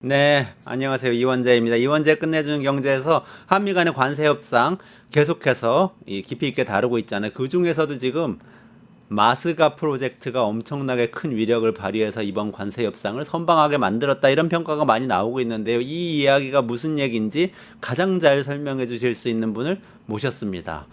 네, 안녕하세요. 이원재입니다. 이원재 끝내주는 경제에서 한미 간의 관세 협상 계속해서 깊이 있게 다루고 있잖아요. 그 중에서도 지금 마스가 프로젝트가 엄청나게 큰 위력을 발휘해서 이번 관세 협상을 선방하게 만들었다 이런 평가가 많이 나오고 있는데요. 이 이야기가 무슨 얘기인지 가장 잘 설명해 주실 수 있는 분을 모셨습니다.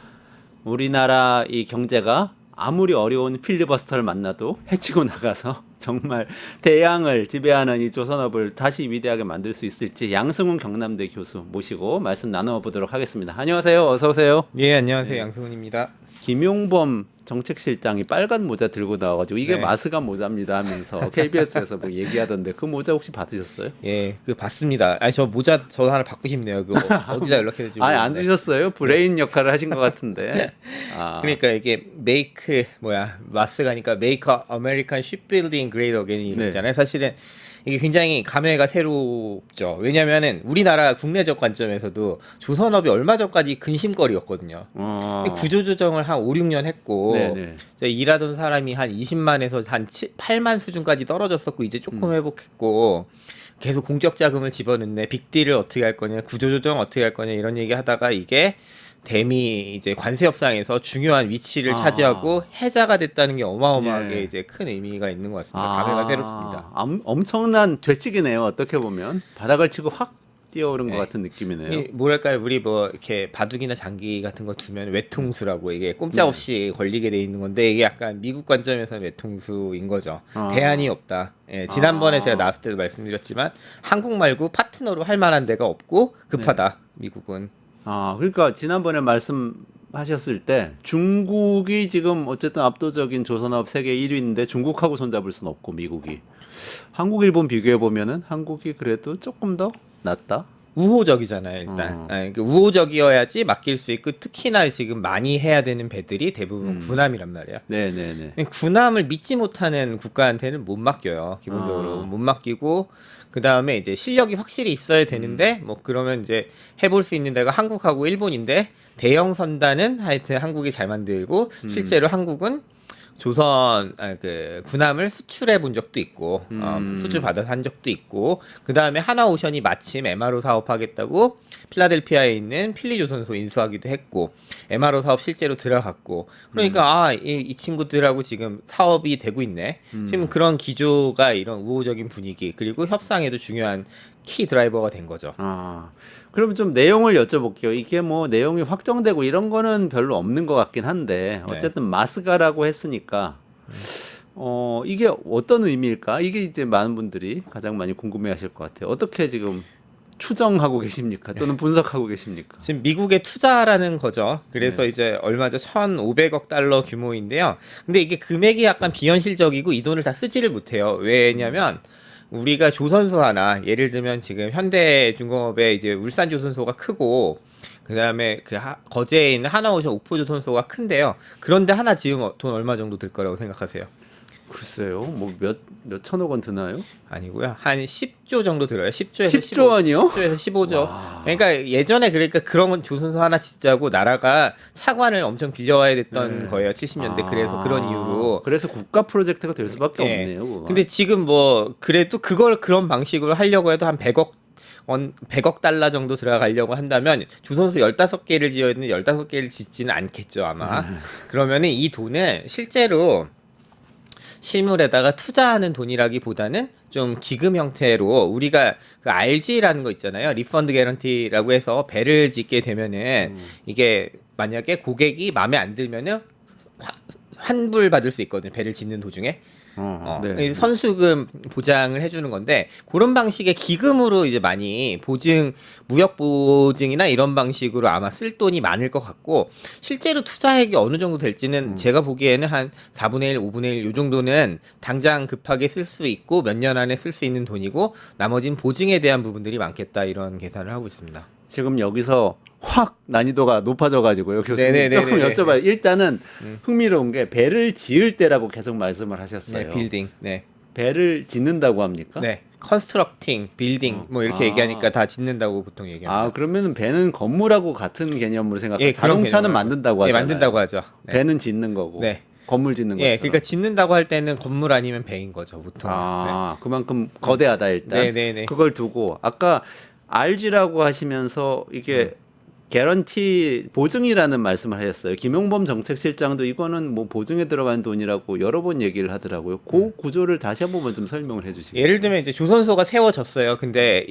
우리나라 이 경제가 아무리 어려운 필리버스터를 만나도 해치고 나가서 정말 대양을 지배하는 이 조선업을 다시 위대하게 만들 수 있을지 양승훈 경남대 교수 모시고 말씀 나눠보도록 하겠습니다. 안녕하세요. 어서 오세요. 예, 안녕하세요. 양승훈입니다. 김용범 정책실장이 빨간 모자 들고 나와가지고 이게 네. 마스가 모자입니다 하면서 KBS에서 뭐 얘기하던데 그 모자 혹시 받으셨어요? 예, 그 봤습니다. 저 모자 저 하나 받고 싶네요. 그거 어디다 연락해야 될지 아니 안 모르겠는데. 주셨어요? 브레인 역할을 하신 것 같은데. 아, 그러니까 이게 마스가니까 Make American Shipbuilding Great Again이 네. 있잖아요. 사실은 이게 굉장히 감회가 새롭죠. 왜냐면은 우리나라 국내적 관점에서도 조선업이 얼마 전까지 근심거리였거든요. 구조조정을 한 5, 6년 했고 네네. 일하던 사람이 한 20만에서 한 8만 수준까지 떨어졌었고 이제 조금 회복했고 계속 공적 자금을 집어넣네. 빅딜을 어떻게 할 거냐, 구조조정 어떻게 할 거냐 이런 얘기 하다가 이게 대미 이제 관세 협상에서 중요한 위치를 차지하고 해자가 됐다는 게 어마어마하게 예. 이제 큰 의미가 있는 것 같습니다. 감회가 새롭습니다. 엄청난 되치기네요. 어떻게 보면 바닥을 치고 확 뛰어오른 것 같은 느낌이네요. 뭐랄까요, 우리 뭐 이렇게 바둑이나 장기 같은 거 두면 외통수라고 이게 꼼짝없이 걸리게 돼 있는 건데 이게 약간 미국 관점에서는 외통수인 거죠. 대안이 없다. 예, 지난번에 제가 나왔을 때도 말씀드렸지만 한국 말고 파트너로 할 만한 데가 없고 급하다. 미국은. 그러니까 지난번에 말씀하셨을 때 중국이 지금 어쨌든 압도적인 조선업 세계 1위인데 중국하고 손잡을 수는 없고 미국이 한국 일본 비교해 보면은 한국이 그래도 조금 더 낫다. 우호적이잖아요, 일단. 그러니까 우호적이어야지 맡길 수 있고 특히나 지금 많이 해야 되는 배들이 대부분 군함이란 말이에요. 네네네. 군함을 믿지 못하는 국가한테는 못 맡겨요. 기본적으로 못 맡기고 그 다음에 이제 실력이 확실히 있어야 되는데 뭐 그러면 이제 해볼 수 있는 데가 한국하고 일본인데 대형 선단은 하여튼 한국이 잘 만들고 실제로 한국은 조선 그 군함을 수출해 본 적도 있고 수출 받아서 한 적도 있고 그 다음에 하나오션이 마침 MRO 사업하겠다고 필라델피아에 있는 필리조선소 인수하기도 했고 MRO 사업 실제로 들어갔고 그러니까 이 친구들하고 지금 사업이 되고 있네. 지금 그런 기조가 이런 우호적인 분위기 그리고 협상에도 중요한 키 드라이버가 된 거죠. 그러면 좀 내용을 여쭤볼게요. 이게 뭐 내용이 확정되고 이런 거는 별로 없는 것 같긴 한데 어쨌든 마스가라고 했으니까 이게 어떤 의미일까? 이게 이제 많은 분들이 가장 많이 궁금해하실 것 같아요. 어떻게 지금 추정하고 계십니까? 또는 분석하고 계십니까? 지금 미국의 투자라는 거죠. 그래서 이제 얼마죠? 1,500억 달러 규모인데요. 근데 이게 금액이 약간 비현실적이고 이 돈을 다 쓰지를 못해요. 왜냐면 우리가 조선소 하나 예를 들면 지금 현대중공업의 이제 울산조선소가 크고 그 다음에 거제에 있는 하나오션 옥포조선소가 큰데요. 그런데 하나 지으면 돈 얼마 정도 들 거라고 생각하세요? 글쎄요. 뭐 몇 천억 원 드나요? 아니고요. 한 10조 정도 들어요. 10조에서 10조 원이요? 10조에서 15조. 그러니까 예전에 그러니까 그런 건 조선소 하나 짓자고 나라가 차관을 엄청 빌려와야 됐던 거예요. 70년대. 그래서 그런 이유로. 그래서 국가 프로젝트가 될 수밖에 예. 없네요. 그거. 근데 지금 뭐 그래도 그걸 그런 방식으로 하려고 해도 한 100억 달러 정도 들어가려고 한다면 조선소 15개를 지어야 되는데 15개를 짓지는 않겠죠, 아마. 그러면은 이 돈을 실제로 실물에다가 투자하는 돈이라기보다는 좀 기금 형태로 우리가 그 RG라는 거 있잖아요. 리펀드 개런티라고 해서 배를 짓게 되면은 이게 만약에 고객이 마음에 안 들면은 환불 받을 수 있거든요. 배를 짓는 도중에. 네. 선수금 보장을 해주는 건데 그런 방식의 기금으로 이제 많이 무역 보증이나 이런 방식으로 아마 쓸 돈이 많을 것 같고 실제로 투자액이 어느 정도 될지는 제가 보기에는 한 4분의 1, 5분의 1 요 정도는 당장 급하게 쓸 수 있고 몇 년 안에 쓸 수 있는 돈이고 나머지는 보증에 대한 부분들이 많겠다 이런 계산을 하고 있습니다. 지금 여기서 확 난이도가 높아져가지고요. 교수님 조금 여쭤봐요. 일단은 흥미로운 게 배를 지을 때라고 계속 말씀을 하셨어요. 네, 빌딩. 네. 배를 짓는다고 합니까? 네. 컨스트럭팅, 빌딩 뭐 이렇게 얘기하니까 다 짓는다고 보통 얘기합니다. 그러면 배는 건물하고 같은 개념으로 생각해요. 예, 자동차는 개념으로. 만든다고 하잖아요. 만든다고 하죠. 네. 배는 짓는 거고. 네. 건물 짓는 것처럼. 예, 그러니까 짓는다고 할 때는 건물 아니면 배인 거죠, 보통. 그만큼 거대하다 일단. 네네네. 그걸 두고 아까 RG라고 하시면서 이게 개런티 보증이라는 말씀을 하셨어요. 김용범 정책실장도 이거는 뭐 보증에 들어간 돈이라고 여러 번 얘기를 하더라고요. 그 구조를 다시 한 번만 좀 설명을 해주시겠어요? 예를 들면 이제 조선소가 세워졌어요. 근데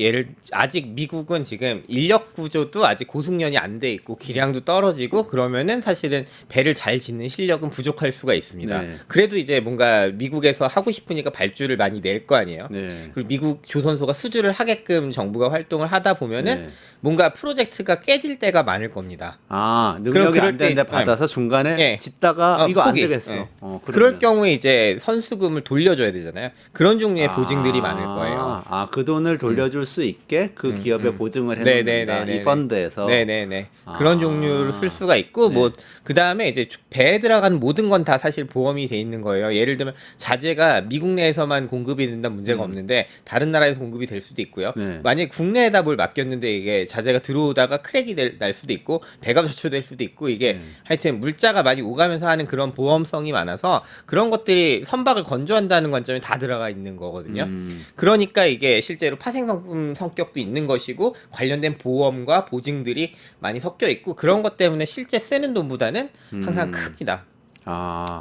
아직 미국은 지금 인력 구조도 아직 고숙련이 안 돼 있고 기량도 떨어지고 그러면은 사실은 배를 잘 짓는 실력은 부족할 수가 있습니다. 네. 그래도 이제 뭔가 미국에서 하고 싶으니까 발주를 많이 낼 거 아니에요. 네. 그리고 미국 조선소가 수주를 하게끔 정부가 활동을 하다 보면은 네. 뭔가 프로젝트가 깨질 때가 많을 겁니다. 능력이 그럴 안 되는데 때- 받아서 중간에 예. 짓다가 이거 포기. 안 되겠어. 예. 그러면. 그럴 경우에 이제 선수금을 돌려줘야 되잖아요. 그런 종류의 보증들이 많을 거예요. 그 돈을 돌려줄 수 있게 그 기업에 보증을 네네네네네. 해놓는다. 이 펀드에서. 네네네. 그런 종류를 쓸 수가 있고, 뭐, 그 다음에 이제 배에 들어가는 모든 건 다 사실 보험이 돼 있는 거예요. 예를 들면, 자재가 미국 내에서만 공급이 된다 문제가 없는데, 다른 나라에서 공급이 될 수도 있고요. 네. 만약에 국내에다 뭘 맡겼는데, 이게 자재가 들어오다가 크랙이 날 수도 있고, 배가 좌초될 수도 있고, 이게 하여튼 물자가 많이 오가면서 하는 그런 보험성이 많아서, 그런 것들이 선박을 건조한다는 관점이 다 들어가 있는 거거든요. 그러니까 이게 실제로 파생상품 성격도 있는 것이고 관련된 보험과 보증들이 많이 섞여 있고 그런 것 때문에 실제 쓰는 돈보다는 항상 큽니다.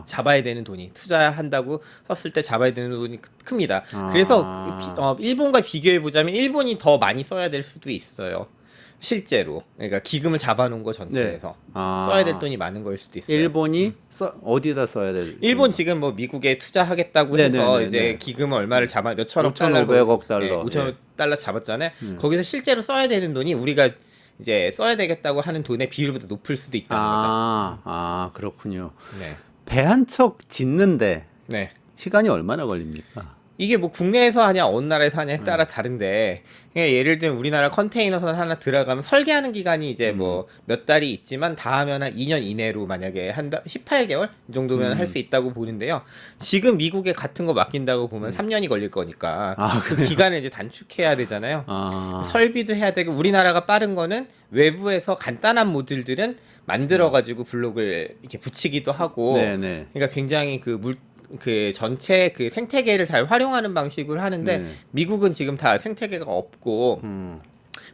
잡아야 되는 돈이 투자한다고 썼을 때 잡아야 되는 돈이 큽니다. 그래서 일본과 비교해 보자면 일본이 더 많이 써야 될 수도 있어요. 실제로 그러니까 기금을 잡아놓은 거 전체에서 써야 될 돈이 많은 거일 수도 있어요. 일본이 어디다 써야 될? 일본 지금 뭐 미국에 투자하겠다고 해서 네네네네. 이제 기금을 얼마를 잡아 몇천억 5,500억 달러. 예, 5천억 달러 잡았잖아요. 거기서 실제로 써야 되는 돈이 우리가 이제 써야 되겠다고 하는 돈의 비율보다 높을 수도 있다는 거죠. 그렇군요. 네. 배 한 척 짓는데 네. 시간이 얼마나 걸립니까? 이게 뭐 국내에서 하냐 어느 나라에서 하냐에 따라 다른데 그냥 예를 들면 우리나라 컨테이너선 하나 들어가면 설계하는 기간이 이제 뭐 몇 달이 있지만 다 하면 한 2년 이내로 만약에 18개월 이 정도면 할 수 있다고 보는데요. 지금 미국에 같은 거 맡긴다고 보면 3년이 걸릴 거니까 그 기간을 이제 단축해야 되잖아요. 설비도 해야 되고 우리나라가 빠른 거는 외부에서 간단한 모듈들은 만들어 가지고 블록을 이렇게 붙이기도 하고 네네. 그러니까 굉장히 그 전체 그 생태계를 잘 활용하는 방식을 하는데 네. 미국은 지금 다 생태계가 없고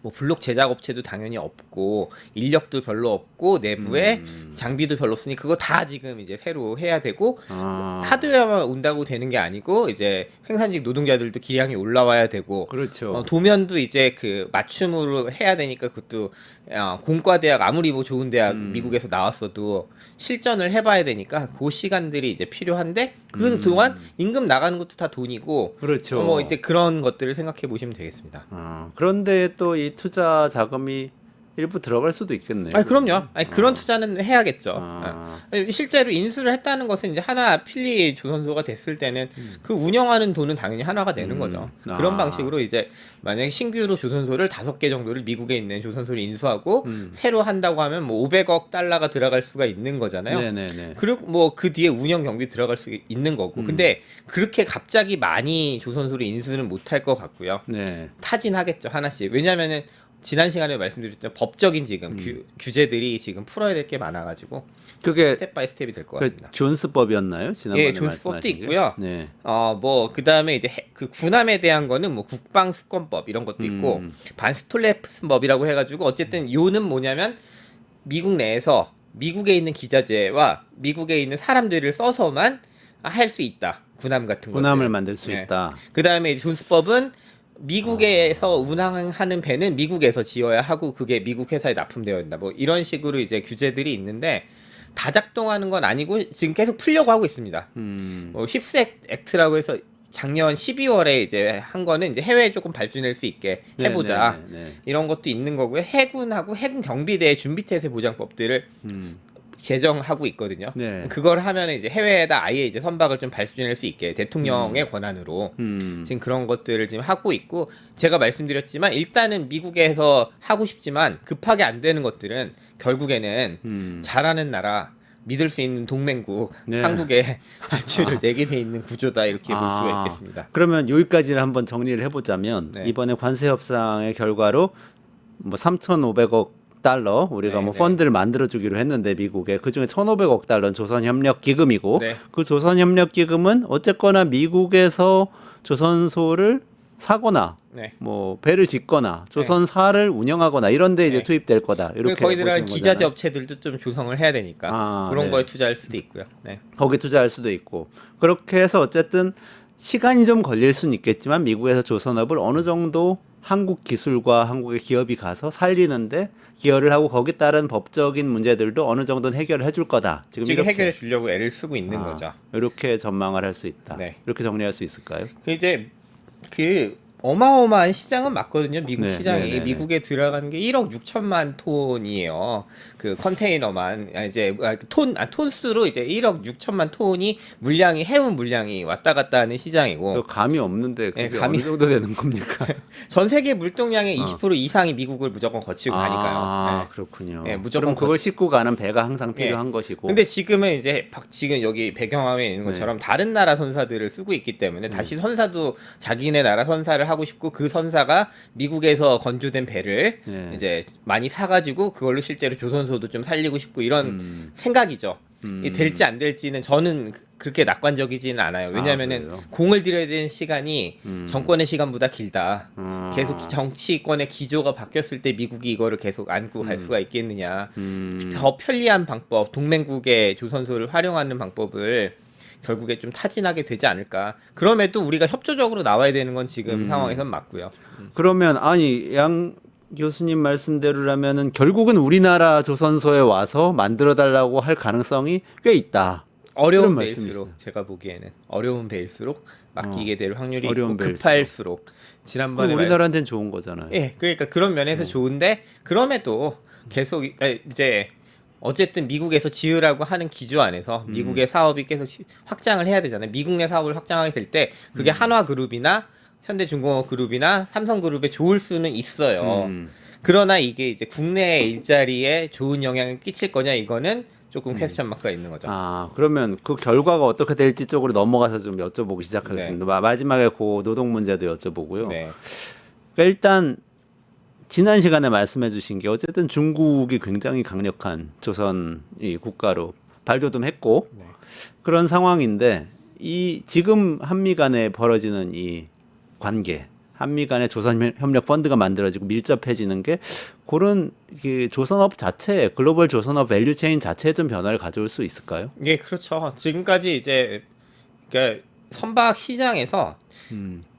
뭐 블록 제작 업체도 당연히 없고 인력도 별로 없고 내부에 장비도 별로 없으니 그거 다 지금 이제 새로 해야 되고 하드웨어만 온다고 되는 게 아니고 이제 생산직 노동자들도 기량이 올라와야 되고 그렇죠. 도면도 이제 그 맞춤으로 해야 되니까 그것도 공과대학 아무리 뭐 좋은 대학 미국에서 나왔어도 실전을 해봐야 되니까 그 시간들이 이제 필요한데 그 동안 임금 나가는 것도 다 돈이고 그렇죠. 뭐 이제 그런 것들을 생각해 보시면 되겠습니다. 그런데 또 이 투자 자금이 일부 들어갈 수도 있겠네요. 그럼요. 그런 투자는 해야겠죠. 아. 실제로 인수를 했다는 것은 이제 하나 필리 조선소가 됐을 때는 그 운영하는 돈은 당연히 하나가 되는 거죠. 그런 방식으로 이제 만약에 신규로 조선소를 5개 정도를 미국에 있는 조선소를 인수하고 새로 한다고 하면 뭐 500억 달러가 들어갈 수가 있는 거잖아요. 네네네. 그리고 뭐 그 뒤에 운영 경비 들어갈 수 있는 거고. 근데 그렇게 갑자기 많이 조선소를 인수는 못할 것 같고요. 네. 타진하겠죠 하나씩. 왜냐면은 지난 시간에 말씀드렸던 법적인 지금 규제들이 지금 풀어야 될 게 많아가지고 그게 스텝 바이 스텝이 될 것 그 같습니다. 존스법이었나요? 지난번에 예, 존스법도 말씀하신 게? 있고요. 네. 뭐 그다음에 이제 그 군함에 대한 거는 뭐 국방수권법 이런 것도 있고 반스톨레프스법이라고 해가지고 어쨌든 요는 뭐냐면 미국 내에서 미국에 있는 기자재와 미국에 있는 사람들을 써서만 할 수 있다. 군함 같은 거. 군함을 만들 수 네. 있다. 그다음에 존스법은 미국에서 운항하는 배는 미국에서 지어야 하고 그게 미국 회사에 납품되어야 된다. 뭐 이런 식으로 이제 규제들이 있는데 다 작동하는 건 아니고 지금 계속 풀려고 하고 있습니다. 뭐 힙스 액트라고 해서 작년 12월에 이제 한 거는 이제 해외에 조금 발주낼 수 있게 해보자. 네네네. 이런 것도 있는 거고요. 해군하고 해군 경비대 준비태세 보장법들을 개정하고 있거든요. 네. 그걸 하면 이제 해외에다 아예 이제 선박을 좀 발주낼 수 있게 대통령의 권한으로 지금 그런 것들을 지금 하고 있고 제가 말씀드렸지만 일단은 미국에서 하고 싶지만 급하게 안 되는 것들은 결국에는 잘하는 나라 믿을 수 있는 동맹국 네. 한국에 발주를 내게 돼 있는 구조다 이렇게 볼 수가 있겠습니다. 그러면 여기까지는 한번 정리를 해보자면 네. 이번에 관세 협상의 결과로 뭐 3,500억 달러 우리가 네, 뭐 네. 펀드를 만들어 주기로 했는데 미국에 그중에 1,500억 달러는 조선협력기금이고 네. 그 조선협력기금은 어쨌거나 미국에서 조선소를 사거나 네. 뭐 배를 짓거나 조선사를 운영하거나 이런 데 이제 네. 투입될 거다. 이렇게 거기 들어간 보시는 기자재 거잖아요. 업체들도 좀 조성을 해야 되니까 아, 그런 네. 거에 투자할 수도 있고요. 네. 거기 투자할 수도 있고 그렇게 해서 어쨌든 시간이 좀 걸릴 수는 있겠지만 미국에서 조선업을 어느 정도 한국 기술과 한국의 기업이 가서 살리는데 기여를 하고 거기 따른 법적인 문제들도 어느 정도는 해결을 해줄 거다. 지금 이렇게 해결해 주려고 애를 쓰고 있는 거죠. 이렇게 전망을 할 수 있다. 네. 이렇게 정리할 수 있을까요? 이제 그 어마어마한 시장은 맞거든요. 미국 네, 시장이 네, 네, 미국에 들어가는 게 1억 6천만 톤이에요. 그 컨테이너만 이제 톤수로 이제 1억 6천만 톤이 물량이 해운 물량이 왔다 갔다 하는 시장이고 이거 감이 없는데 그게 네, 감이- 어느 정도 되는 겁니까? 전 세계 물동량의 20% 이상이 미국을 무조건 거치고 가니까요. 아, 네. 그렇군요. 네, 무조건 그럼 그걸 싣고 가는 배가 항상 필요한 네. 것이고. 근데 지금은 이제 지금 여기 배경화면에 있는 것처럼 다른 나라 선사들을 쓰고 있기 때문에 다시 선사도 자기네 나라 선사를 하고 싶고 그 선사가 미국에서 건조된 배를 네. 이제 많이 사가지고 그걸로 실제로 조선소도 좀 살리고 싶고 이런 생각이죠. 이 될지 안 될지는 저는 그렇게 낙관적이지는 않아요. 왜냐하면은 그래요? 공을 들여야 되는 시간이 정권의 시간보다 길다. 계속 정치권의 기조가 바뀌었을 때 미국이 이거를 계속 안고 갈 수가 있겠느냐. 더 편리한 방법, 동맹국의 조선소를 활용하는 방법을 결국에 좀 타진하게 되지 않을까. 그럼에도 우리가 협조적으로 나와야 되는 건 지금 상황에선 맞고요. 그러면 아니 양 교수님 말씀대로라면은 결국은 우리나라 조선소에 와서 만들어 달라고 할 가능성이 꽤 있다. 어려운 그런 말씀이시죠. 배일수록 제가 보기에는 어려운 배일수록 맡기게 될 확률이 어려운 있고 배일수록. 급할수록 그럼 지난번에 우리나라한테는 좋은 거잖아요. 예, 그러니까 그런 면에서 좋은데 그럼에도 계속 이제 어쨌든 미국에서 지으라고 하는 기조 안에서 미국의 사업이 계속 확장을 해야 되잖아요. 미국 내 사업을 확장하게 될 때 그게 한화그룹이나 현대중공업그룹이나 삼성그룹에 좋을 수는 있어요. 그러나 이게 이제 국내 일자리에 좋은 영향을 끼칠 거냐 이거는 조금 퀘스천 마크가 있는 거죠. 아 그러면 그 결과가 어떻게 될지 쪽으로 넘어가서 좀 여쭤보기 시작하겠습니다. 마지막에 그 노동 문제도 여쭤보고요. 네. 그러니까 일단 지난 시간에 말씀해주신 게 어쨌든 중국이 굉장히 강력한 조선 이 국가로 발돋움했고 네. 그런 상황인데 이 지금 한미 간에 벌어지는 이 관계, 한미 간의 조선 협력 펀드가 만들어지고 밀접해지는 게 그런 그 조선업 자체, 글로벌 조선업 밸류체인 자체에 좀 변화를 가져올 수 있을까요? 예, 그렇죠. 지금까지 이제 그러니까 선박 시장에서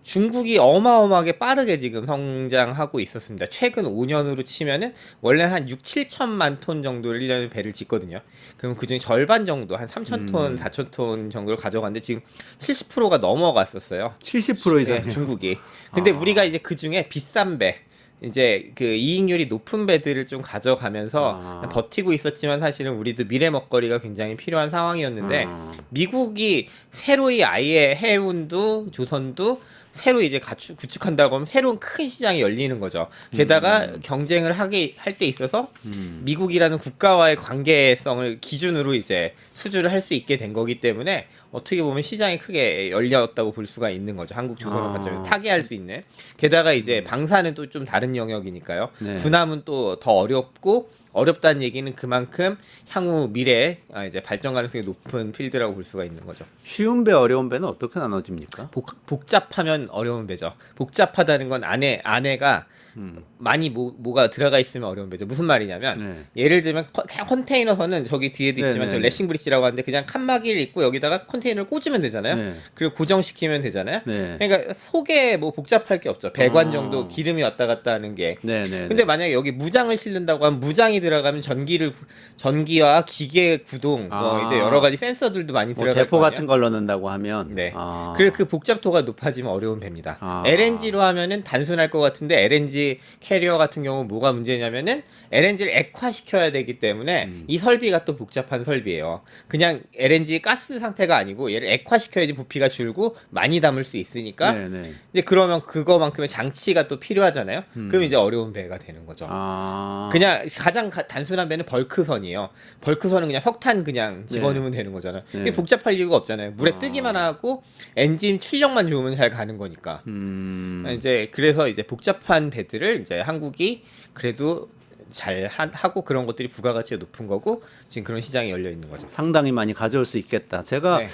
중국이 어마어마하게 빠르게 지금 성장하고 있었습니다. 최근 5년으로 치면은 원래 한 6, 7천만 톤 정도를 1년에 배를 짓거든요. 그럼 그중에 절반 정도 한 3천 톤, 4천 톤 정도를 가져갔는데 지금 70%가 넘어갔었어요. 70% 이상. 네, 중국이. 근데 우리가 이제 그 중에 비싼 배, 이제 그 이익률이 높은 배들을 좀 가져가면서 버티고 있었지만 사실은 우리도 미래 먹거리가 굉장히 필요한 상황이었는데 미국이 새로이 아예 해운도 조선도 새로 이제 구축한다고 하면 새로운 큰 시장이 열리는 거죠. 게다가 경쟁을 하게 할 때 있어서 미국이라는 국가와의 관계성을 기준으로 이제 수주를 할 수 있게 된 거기 때문에 어떻게 보면 시장이 크게 열렸다고 볼 수가 있는 거죠. 한국 조선업 관점에서 타개할 수 있는. 게다가 이제 방사는 또 좀 다른 영역이니까요. 네. 군함은 또 더 어렵고 어렵다는 얘기는 그만큼 향후 미래에 이제 발전 가능성이 높은 필드라고 볼 수가 있는 거죠. 쉬운 배, 어려운 배는 어떻게 나눠집니까? 복잡하면 어려운 배죠. 복잡하다는 건 안에가 많이 뭐가 들어가 있으면 어려운 배죠. 무슨 말이냐면 네. 예를 들면 컨테이너선은 저기 뒤에도 네, 있지만 네, 저 네. 레싱 브릿지라고 하는데 그냥 칸막이를 입고 여기다가 컨테이너를 꽂으면 되잖아요. 네. 그리고 고정시키면 되잖아요. 네. 그러니까 속에 뭐 복잡할 게 없죠. 배관 정도 기름이 왔다 갔다 하는 게. 네, 네. 근데 만약에 여기 무장을 실른다고 하면 무장이 들어가면 전기와 기계 구동 뭐 이제 여러 가지 센서들도 많이 뭐 들어갈 대포 거 아니에요? 같은 걸 넣는다고 하면 네. 아. 그리고 그 복잡도가 높아지면 어려운 배입니다. 아. LNG로 하면은 단순할 것 같은데 LNG 캐리어 같은 경우 뭐가 문제냐면은 LNG를 액화시켜야 되기 때문에 이 설비가 또 복잡한 설비예요. 그냥 LNG 가스 상태가 아니고 얘를 액화시켜야지 부피가 줄고 많이 담을 수 있으니까 네, 네. 이제 그러면 그거만큼의 장치가 또 필요하잖아요. 그럼 이제 어려운 배가 되는 거죠. 아. 그냥 가장 단순한 배는 벌크선이에요. 벌크선은 그냥 석탄 그냥 집어넣으면 되는 거잖아요. 네. 이게 복잡할 이유가 없잖아요. 물에 뜨기만 하고 엔진 출력만 좋으면 잘 가는 거니까. 이제 그래서 이제 복잡한 배들을 이제 한국이 그래도 잘 하고 그런 것들이 부가가치가 높은 거고 지금 그런 시장이 열려 있는 거죠. 상당히 많이 가져올 수 있겠다. 제가 네.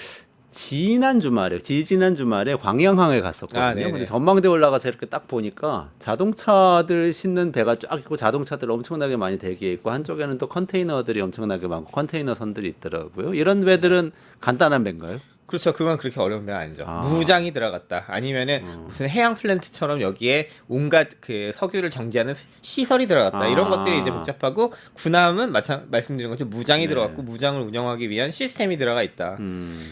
지난 주말에 광양항에 갔었거든요. 아, 네네. 근데 전망대 올라가서 이렇게 딱 보니까 자동차들 싣는 배가 쫙 있고 자동차들 엄청나게 많이 대기해 있고 한쪽에는 또 컨테이너들이 엄청나게 많고 컨테이너 선들이 있더라고요. 이런 배들은 간단한 배인가요? 그렇죠. 그건 그렇게 어려운 배가 아니죠. 아. 무장이 들어갔다. 아니면은 무슨 해양 플랜트처럼 여기에 온갖 그 석유를 정지하는 시설이 들어갔다. 아. 이런 것들이 이제 복잡하고 군함은 말씀드린 것처럼 무장이 네. 들어갔고 무장을 운영하기 위한 시스템이 들어가 있다.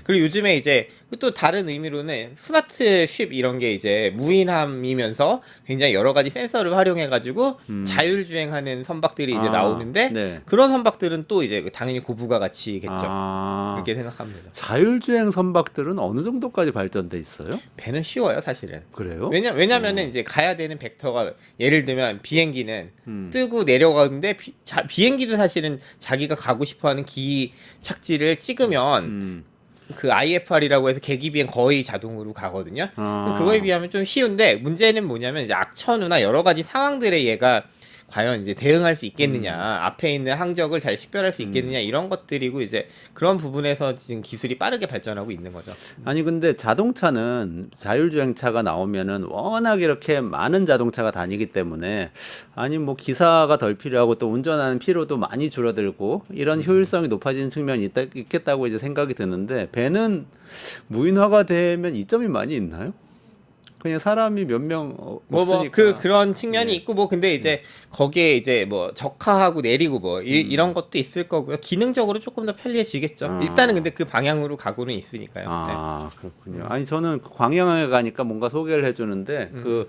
그리고 요즘에 이제 또 다른 의미로는 스마트 쉽 이런 게 이제 무인함이면서 굉장히 여러 가지 센서를 활용해 가지고 자율주행하는 선박들이 이제 아. 나오는데 네. 그런 선박들은 또 이제 당연히 고부가 가치겠죠. 아. 그렇게 생각하면 되죠. 자율주행 선박들은 어느 정도까지 발전돼 있어요? 배는 쉬워요, 사실은. 그래요? 왜냐면은 이제 가야 되는 벡터가 예를 들면 비행기는 음. 뜨고 내려가는데 비행기도 사실은 자기가 가고 싶어하는 기 착지를 찍으면 그 IFR이라고 해서 계기 비행 거의 자동으로 가거든요. 아. 그거에 비하면 좀 쉬운데 문제는 뭐냐면 이제 악천후나 여러 가지 상황들에 얘가 과연 이제 대응할 수 있겠느냐, 앞에 있는 항적을 잘 식별할 수 있겠느냐 이런 것들이고 이제 그런 부분에서 지금 기술이 빠르게 발전하고 있는 거죠. 아니 근데 자동차는 자율주행차가 나오면은 워낙 이렇게 많은 자동차가 다니기 때문에 아니 뭐 기사가 덜 필요하고 또 운전하는 피로도 많이 줄어들고 이런 효율성이 높아지는 측면이 있겠다고 이제 생각이 드는데 배는 무인화가 되면 이점이 많이 있나요? 그냥 사람이 몇 명 없으니까 그런 측면이 네. 있고 뭐 근데 이제 거기에 이제 뭐 적하하고 내리고 뭐 이런 것도 있을 거고요. 기능적으로 조금 더 편리해지겠죠. 아. 일단은 근데 그 방향으로 가고는 있으니까요. 네. 아 그렇군요. 아니 저는 광양에 가니까 뭔가 소개를 해주는데 그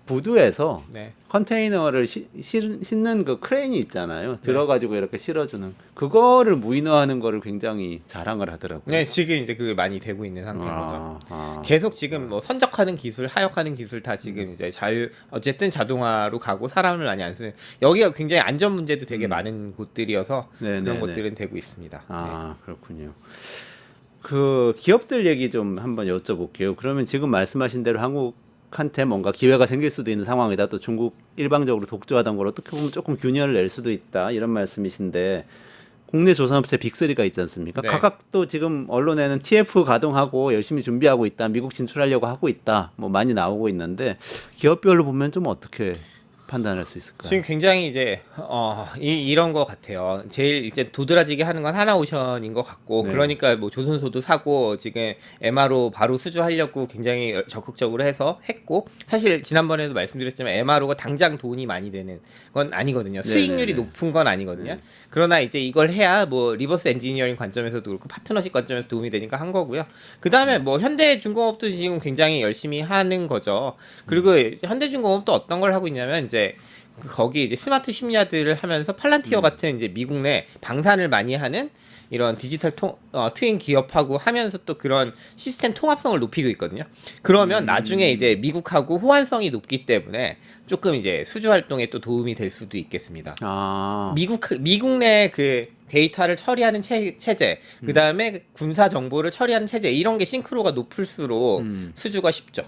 부두에서 네. 컨테이너를 싣는 그 크레인이 있잖아요. 들어가지고 이렇게 실어주는 그거를 무인화하는 거를 굉장히 자랑을 하더라고요. 네, 지금 이제 그게 많이 되고 있는 상태인 거죠. 아. 계속 지금 뭐 선적하는 기술, 하역하는 기술 다 지금 이제 어쨌든 자동화로 가고 사람을 많이 안 쓰는 여기가 굉장히 안전 문제도 되게 많은 곳들이어서 네네네. 그런 것들은 되고 있습니다. 아 그렇군요. 그 기업들 얘기 좀 한번 여쭤볼게요. 그러면 지금 말씀하신 대로 한국한테 뭔가 기회가 생길 수도 있는 상황이다. 또 중국 일방적으로 독주하던 걸 어떻게 보면 조금 균열을 낼 수도 있다. 이런 말씀이신데 국내 조선업체 빅3가 있지 않습니까? 네. 각각 또 지금 언론에는 TF 가동하고 열심히 준비하고 있다. 미국 진출하려고 하고 있다. 뭐 많이 나오고 있는데 기업별로 보면 좀 어떻게 판단할 수 있을까요? 지금 굉장히 이제 이런 거 같아요. 제일 이제 도드라지게 하는 건 하나오션인 것 같고 네. 그러니까 뭐 조선소도 사고 지금 MRO 바로 수주하려고 굉장히 적극적으로 해서 했고 사실 지난번에도 말씀드렸지만 MRO가 당장 돈이 많이 되는 건 아니거든요. 수익률이 네네네. 높은 건 아니거든요. 그러나 이제 이걸 해야 뭐 리버스 엔지니어링 관점에서도 그렇고 파트너십 관점에서 도움이 되니까 한 거고요. 그 다음에 뭐 현대중공업도 지금 굉장히 열심히 하는 거죠. 그리고 현대중공업도 어떤 걸 하고 있냐면 이제 거기 이제 스마트 심야들을 하면서 팔란티어 같은 이제 미국 내 방산을 많이 하는 이런 디지털 트윈 기업하고 하면서 또 그런 시스템 통합성을 높이고 있거든요. 그러면 나중에 이제 미국하고 호환성이 높기 때문에 조금 이제 수주 활동에 또 도움이 될 수도 있겠습니다. 아. 미국 내 그 데이터를 처리하는 체제, 그 다음에 군사 정보를 처리하는 체제 이런 게 싱크로가 높을수록 수주가 쉽죠.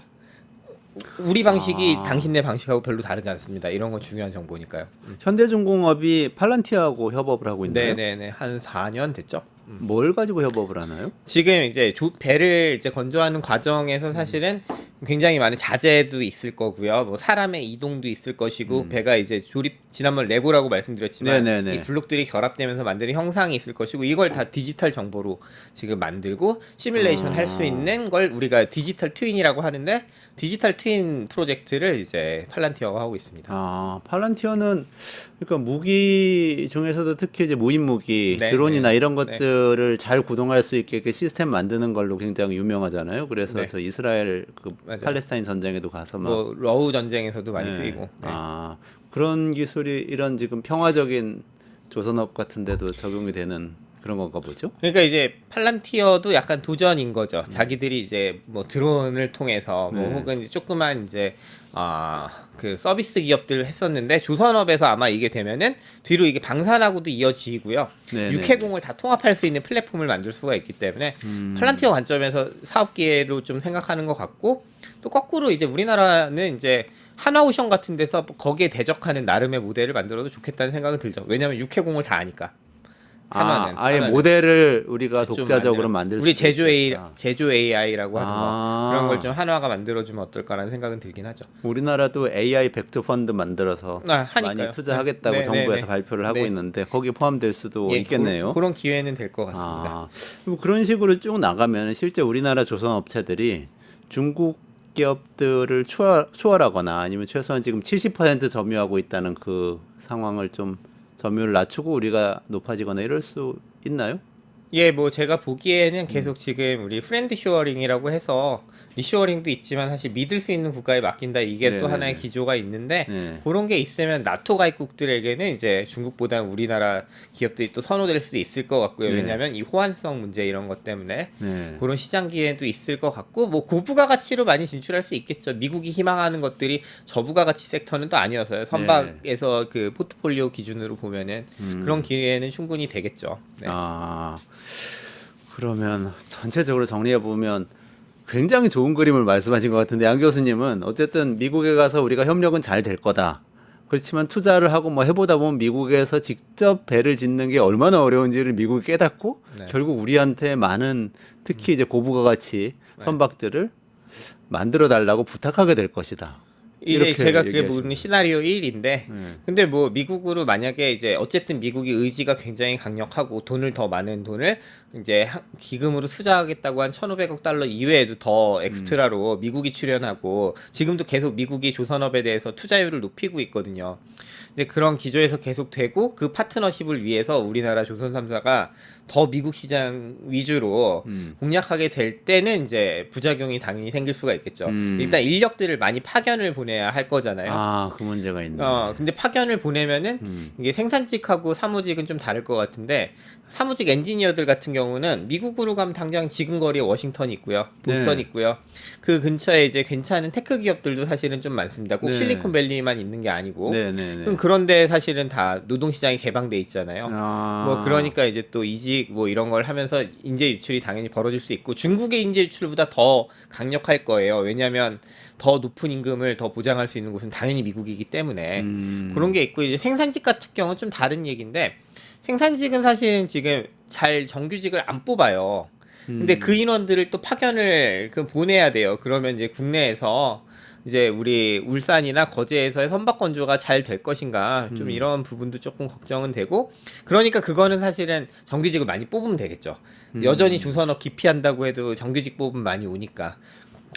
우리 방식이 당신네 방식하고 별로 다르지 않습니다. 이런 건 중요한 정보니까요. 현대중공업이 팔란티아하고 협업을 하고 있나요? 네네네 한 4년 됐죠. 뭘 가지고 협업을 하나요? 지금 이제 배를 이제 건조하는 과정에서 사실은 굉장히 많은 자재도 있을 거고요. 뭐 사람의 이동도 있을 것이고 배가 이제 지난번 레고라고 말씀드렸지만 네네네. 이 블록들이 결합되면서 만드는 형상이 있을 것이고 이걸 다 디지털 정보로 지금 만들고 시뮬레이션 할 수 있는 걸 우리가 디지털 트윈이라고 하는데 디지털 트윈 프로젝트를 이제 팔란티어가 하고 있습니다. 아, 팔란티어는 그러니까 무기 중에서도 특히 이제 무인 무기, 네, 드론이나 네, 이런 것들을 잘 구동할 수 있게 시스템 만드는 걸로 굉장히 유명하잖아요. 그래서 네. 저 이스라엘 그 맞아요. 팔레스타인 전쟁에도 가서 막 뭐 러우 전쟁에서도 많이 네. 쓰이고. 네. 아, 그런 기술이 이런 지금 평화적인 조선업 같은 데도 적용이 되는 그런 건가 보죠? 그러니까 이제 팔란티어도 약간 도전인 거죠. 자기들이 이제 뭐 드론을 통해서 뭐 네. 혹은 이제 조그만 이제 그 서비스 기업들을 했었는데 조선업에서 아마 이게 되면은 뒤로 이게 방산하고도 이어지고요. 네네. 육해공을 다 통합할 수 있는 플랫폼을 만들 수가 있기 때문에 팔란티어 관점에서 사업 기회로 좀 생각하는 것 같고 또 거꾸로 이제 우리나라는 이제 한화오션 같은 데서 거기에 대적하는 나름의 모델을 만들어도 좋겠다는 생각은 들죠. 왜냐하면 육해공을 다 아니까. 한화는 아예 한화는 모델을 우리가 좀 독자적으로 만들 수 우리 제조 있겠다. 제조 AI라고 하는 아. 거 그런 걸 좀 한화가 만들어주면 어떨까라는 생각은 들긴 하죠. 우리나라도 AI 벡터 펀드 만들어서 하니까요. 많이 투자하겠다고 네, 정부에서 네, 네. 발표를 하고 네. 있는데 거기에 포함될 수도 예, 있겠네요. 그런 기회는 될 것 같습니다. 아, 그리고 그런 식으로 쭉 나가면 실제 우리나라 조선 업체들이 중국 기업들을 추월하거나 아니면 최소한 지금 70% 점유하고 있다는 그 상황을 좀 점유율을 낮추고 우리가 높아지거나 이럴 수 있나요? 예, 뭐 제가 보기에는 계속 지금 우리 프렌드 쇼어링이라고 해서 리쇼어링도 있지만 사실 믿을 수 있는 국가에 맡긴다 이게 또 네네네. 하나의 기조가 있는데 네. 그런 게 있으면 나토 가입국들에게는 이제 중국보다는 우리나라 기업들이 또 선호될 수도 있을 것 같고요. 네. 왜냐하면 이 호환성 문제 이런 것 때문에 네. 그런 시장 기회도 있을 것 같고 뭐 고부가 가치로 많이 진출할 수 있겠죠. 미국이 희망하는 것들이 저부가 가치 섹터는 또 아니어서요. 선박에서 그 포트폴리오 기준으로 보면은 그런 기회는 충분히 되겠죠. 네. 아, 그러면 전체적으로 정리해 보면 굉장히 좋은 그림을 말씀하신 것 같은데 양 교수님은 어쨌든 미국에 가서 우리가 협력은 잘 될 거다. 그렇지만 투자를 하고 뭐 해보다 보면 미국에서 직접 배를 짓는 게 얼마나 어려운지를 미국이 깨닫고 네. 결국 우리한테 많은 특히 이제 고부가 가치 선박들을 만들어 달라고 부탁하게 될 것이다. 이제 이렇게 제가 그게 얘기하시는 보는 시나리오 1인데 근데 뭐 미국으로 만약에 이제 어쨌든 미국이 의지가 굉장히 강력하고 돈을 더 많은 돈을 이제 기금으로 투자하겠다고 한 1,500억 달러 이외에도 더 엑스트라로 미국이 출연하고 지금도 계속 미국이 조선업에 대해서 투자율을 높이고 있거든요. 근데 그런 기조에서 계속 되고 그 파트너십을 위해서 우리나라 조선 3사가 더 미국 시장 위주로 공략하게 될 때는 이제 부작용이 당연히 생길 수가 있겠죠. 일단 인력들을 많이 파견을 보내야 할 거잖아요. 아, 그 문제가 있네. 근데 파견을 보내면은 이게 생산직하고 사무직은 좀 다를 것 같은데 사무직 엔지니어들 같은 경우는 미국으로 가면 당장 지근거리에 워싱턴 있고요, 보스턴 네. 있고요. 그 근처에 이제 괜찮은 테크 기업들도 사실은 좀 많습니다. 꼭 네. 실리콘밸리만 있는 게 아니고. 네네네. 그럼 그런데 사실은 다 노동시장이 개방돼 있잖아요. 아. 뭐 그러니까 이제 또 이직 뭐 이런 걸 하면서 인재 유출이 당연히 벌어질 수 있고 중국의 인재 유출보다 더 강력할 거예요. 왜냐하면 더 높은 임금을 더 보장할 수 있는 곳은 당연히 미국이기 때문에 그런 게 있고 이제 생산직 같은 경우는 좀 다른 얘기인데 생산직은 사실은 지금 잘 정규직을 안 뽑아요. 근데 그 인원들을 또 파견을 보내야 돼요. 그러면 이제 국내에서 이제 우리 울산이나 거제에서의 선박 건조가 잘 될 것인가 좀 이런 부분도 조금 걱정은 되고 그러니까 그거는 사실은 정규직을 많이 뽑으면 되겠죠. 여전히 조선업 기피한다고 해도 정규직 뽑으면 많이 오니까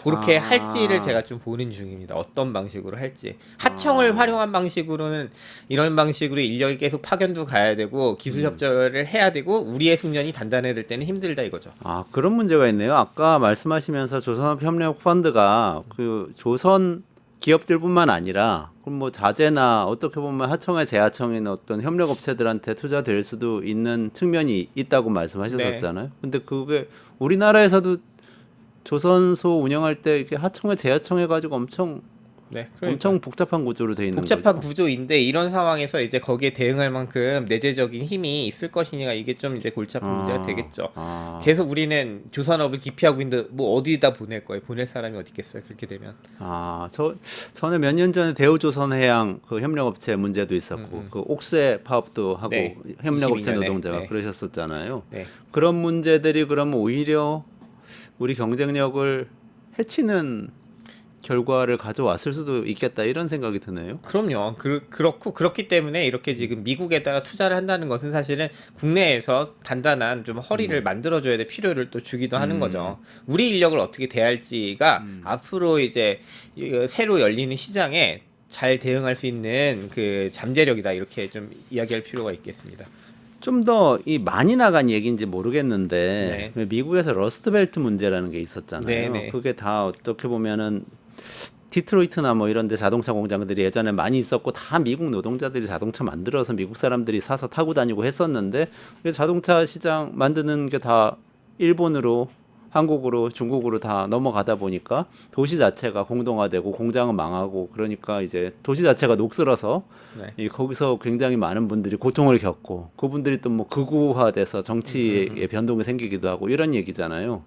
그렇게 할지를 제가 좀 보는 중입니다. 어떤 방식으로 할지. 하청을 활용한 방식으로는 이런 방식으로 인력이 계속 파견도 가야 되고 기술 협조를 해야 되고 우리의 숙련이 단단해야 될 때는 힘들다 이거죠. 아, 그런 문제가 있네요. 아까 말씀하시면서 조선업 협력 펀드가 그 조선 기업들뿐만 아니라 그럼 뭐 자재나 어떻게 보면 하청의 재하청인 어떤 협력 업체들한테 투자될 수도 있는 측면이 있다고 말씀하셨었잖아요. 근데 그게 우리나라에서도 조선소 운영할 때 이렇게 하청에 재하청해 가지고 엄청 네, 엄청 복잡한 구조로 돼 있는 복잡한 거죠. 구조인데 이런 상황에서 이제 거기에 대응할 만큼 내재적인 힘이 있을 것이냐 이게 좀 이제 골치 아픈 문제가 되겠죠. 계속 우리는 조선업을 기피하고 있는데 뭐 어디다 보낼 거예요? 보낼 사람이 어디 있겠어요? 그렇게 되면. 저는 몇 년 전에 대우조선해양 그 협력업체 문제도 있었고 그 옥새 파업도 하고 네, 협력업체 22년에, 노동자가 네. 그러셨었잖아요. 네. 그런 문제들이 그러면 오히려 우리 경쟁력을 해치는 결과를 가져왔을 수도 있겠다 이런 생각이 드네요. 그럼요. 그렇고 그렇기 때문에 이렇게 지금 미국에다가 투자를 한다는 것은 사실은 국내에서 단단한 좀 허리를 만들어줘야 될 필요를 또 주기도 하는 거죠. 우리 인력을 어떻게 대할지가 앞으로 이제 새로 열리는 시장에 잘 대응할 수 있는 그 잠재력이다 이렇게 좀 이야기할 필요가 있겠습니다. 좀 더 이 많이 나간 얘기인지 모르겠는데 미국에서 러스트벨트 문제라는 게 있었잖아요. 네네. 그게 다 어떻게 보면은 디트로이트나 뭐 이런 데 자동차 공장들이 예전에 많이 있었고 다 미국 노동자들이 자동차 만들어서 미국 사람들이 사서 타고 다니고 했었는데 자동차 시장 만드는 게 다 일본으로 한국으로 중국으로 다 넘어가다 보니까 도시 자체가 공동화되고 공장은 망하고 그러니까 이제 도시 자체가 녹슬어서 이 거기서 굉장히 많은 분들이 고통을 겪고 그분들이 또 뭐 극우화돼서 정치의 변동이 생기기도 하고 이런 얘기잖아요.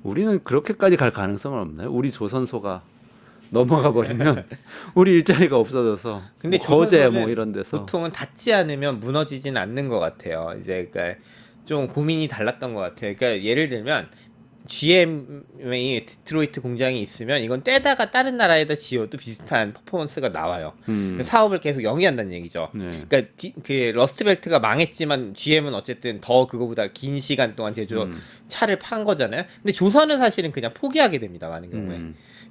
우리는 그렇게까지 갈 가능성은 없나요? 우리 조선소가 넘어가 버리면 우리 일자리가 없어져서 근데 뭐 거제 뭐 조선소는 이런 데서 보통은 닿지 않으면 무너지진 않는 것 같아요. 이제 그러니까 좀 고민이 달랐던 것 같아요. 그러니까 예를 들면 GM이 디트로이트 공장이 있으면 이건 떼다가 다른 나라에다 지어도 비슷한 퍼포먼스가 나와요. 사업을 계속 영위한다는 얘기죠. 네. 그러니까 그 러스트벨트가 망했지만 GM은 어쨌든 더 그거보다 긴 시간 동안 제조 차를 판 거잖아요. 근데 조선은 사실은 그냥 포기하게 됩니다. 많은 경우에.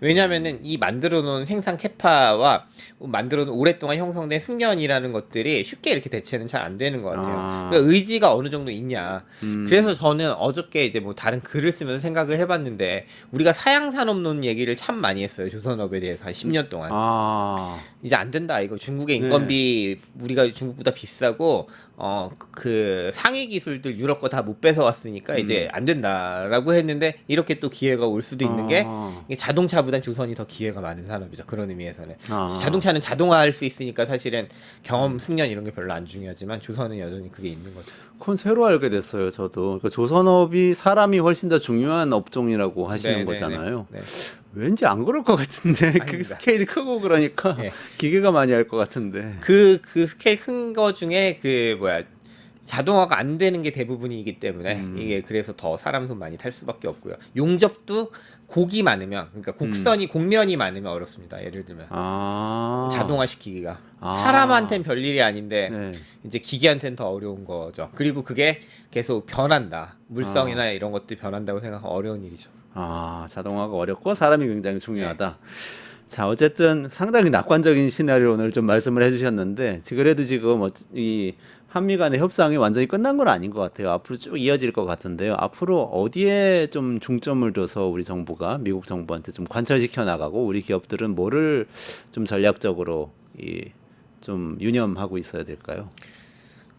왜냐하면은 이 만들어 놓은 생산 캐파와 만들어 놓은 오랫동안 형성된 숙련이라는 것들이 쉽게 이렇게 대체는 잘 안 되는 것 같아요. 그러니까 의지가 어느 정도 있냐. 그래서 저는 어저께 이제 뭐 다른 글을 쓰면서 생각을 해봤는데 우리가 사양산업론 얘기를 참 많이 했어요. 조선업에 대해서 한 10년 동안. 이제 안 된다 이거. 중국의 인건비 우리가 중국보다 비싸고 그 상위 기술들 유럽 거 다 못 뺏어 왔으니까 이제 안 된다라고 했는데 이렇게 또 기회가 올 수도 있는 게 이게 자동차보단 조선이 더 기회가 많은 산업이죠. 그런 의미에서는 자동차는 자동화할 수 있으니까 사실은 경험 숙련 이런 게 별로 안 중요하지만 조선은 여전히 그게 있는 거죠. 그건 새로 알게 됐어요. 저도. 그러니까 조선업이 사람이 훨씬 더 중요한 업종이라고 하시는 거잖아요. 네. 왠지 안 그럴 것 같은데 그 스케일이 크고 그러니까 네. 기계가 많이 할 것 같은데. 그 스케일 큰 거 중에 그 뭐야 자동화가 안 되는 게 대부분이기 때문에 이게 그래서 더 사람 손 많이 탈 수밖에 없고요. 용접도 곡이 많으면 그러니까 곡면이 많으면 어렵습니다. 예를 들면 자동화 시키기가 사람한테는 별일이 아닌데 네. 이제 기계한테는 더 어려운 거죠. 그리고 그게 계속 변한다. 물성이나 이런 것들이 변한다고 생각하면 어려운 일이죠. 자동화가 어렵고 사람이 굉장히 중요하다. 자, 어쨌든 상당히 낙관적인 시나리오 오늘 좀 말씀을 해주셨는데 그래도 지금 이 한미 간의 협상이 완전히 끝난 건 아닌 것 같아요. 앞으로 쭉 이어질 것 같은데요. 앞으로 어디에 좀 중점을 둬서 우리 정부가 미국 정부한테 좀 관철시켜 나가고 우리 기업들은 뭐를 좀 전략적으로 좀 유념하고 있어야 될까요?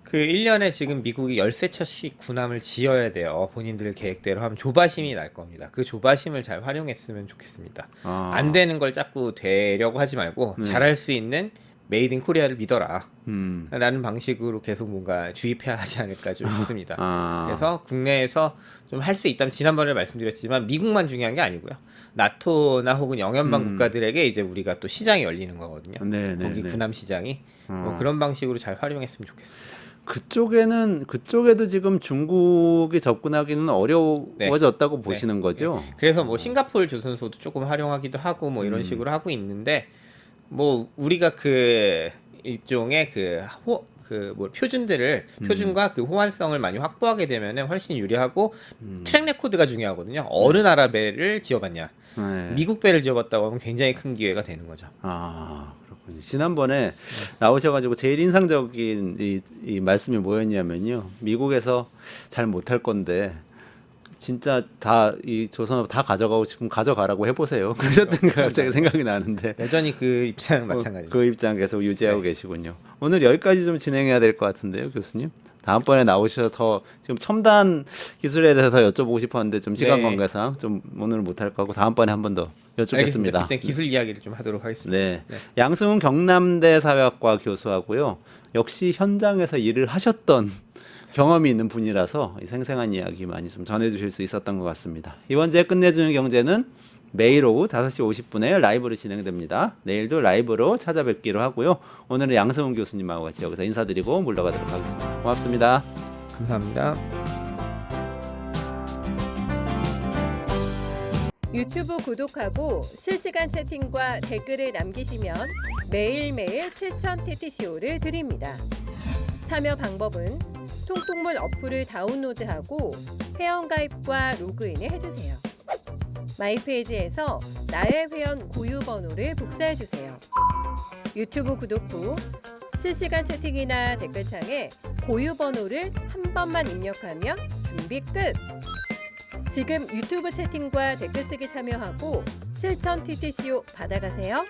그 1년에 지금 미국이 13척씩 군함을 지어야 돼요. 본인들 계획대로 하면 조바심이 날 겁니다. 그 조바심을 잘 활용했으면 좋겠습니다. 안 되는 걸 자꾸 되려고 하지 말고 잘할 수 있는 메이드 인 코리아를 믿어라 라는 방식으로 계속 뭔가 주입해야 하지 않을까 좀 싶습니다. 그래서 국내에서 좀 할 수 있다면 지난번에 말씀드렸지만 미국만 중요한 게 아니고요. 나토나 혹은 영연방 국가들에게 이제 우리가 또 시장이 열리는 거거든요. 거기 군함 시장이 뭐 그런 방식으로 잘 활용했으면 좋겠습니다. 그쪽에도 지금 중국이 접근하기는 어려워졌다고 보시는 거죠? 그래서 뭐 싱가포르 조선소도 조금 활용하기도 하고 뭐 이런 식으로 하고 있는데 뭐 우리가 그 일종의 표준과 그 호환성을 많이 확보하게 되면은 훨씬 유리하고 트랙 레코드가 중요하거든요. 어느 나라 배를 지어봤냐. 미국 배를 지어봤다고 하면 굉장히 큰 기회가 되는 거죠. 그렇군요. 지난번에 나오셔가지고 제일 인상적인 이 말씀이 뭐였냐면요. 미국에서 잘 못할 건데 진짜 다 이 조선업 다 가져가고 싶으면 가져가라고 해보세요. 그러셨던 게 갑자기 생각이 나는데 여전히 그 입장은 마찬가지죠. 그 입장 계속 유지하고 계시군요. 오늘 여기까지 좀 진행해야 될 것 같은데요, 교수님. 다음번에 나오셔서 더 지금 첨단 기술에 대해서 여쭤보고 싶었는데 좀 시간 관계상 좀 오늘 못할 거고 다음번에 한 번 더 여쭙겠습니다. 그때 기술 이야기를 좀 하도록 하겠습니다. 네. 양승훈 경남대 사회학과 교수하고요. 역시 현장에서 일을 하셨던 경험이 있는 분이라서 생생한 이야기 많이 좀 전해주실 수 있었던 것 같습니다. 이원재 끝내주는 경제는 매일 오후 5시 50분에 라이브로 진행됩니다. 내일도 라이브로 찾아뵙기로 하고요. 오늘은 양승훈 교수님하고 같이 여기서 인사드리고 물러가도록 하겠습니다. 고맙습니다. 감사합니다. 유튜브 구독하고 실시간 채팅과 댓글을 남기시면 매일매일 7,000TTCO를 드립니다. 참여 방법은 통통물 어플을 다운로드하고 회원가입과 로그인을 해주세요. 마이페이지에서 나의 회원 고유 번호를 복사해주세요. 유튜브 구독 후 실시간 채팅이나 댓글창에 고유 번호를 한 번만 입력하면 준비 끝! 지금 유튜브 채팅과 댓글 쓰기 참여하고 7,000TTCO 받아가세요.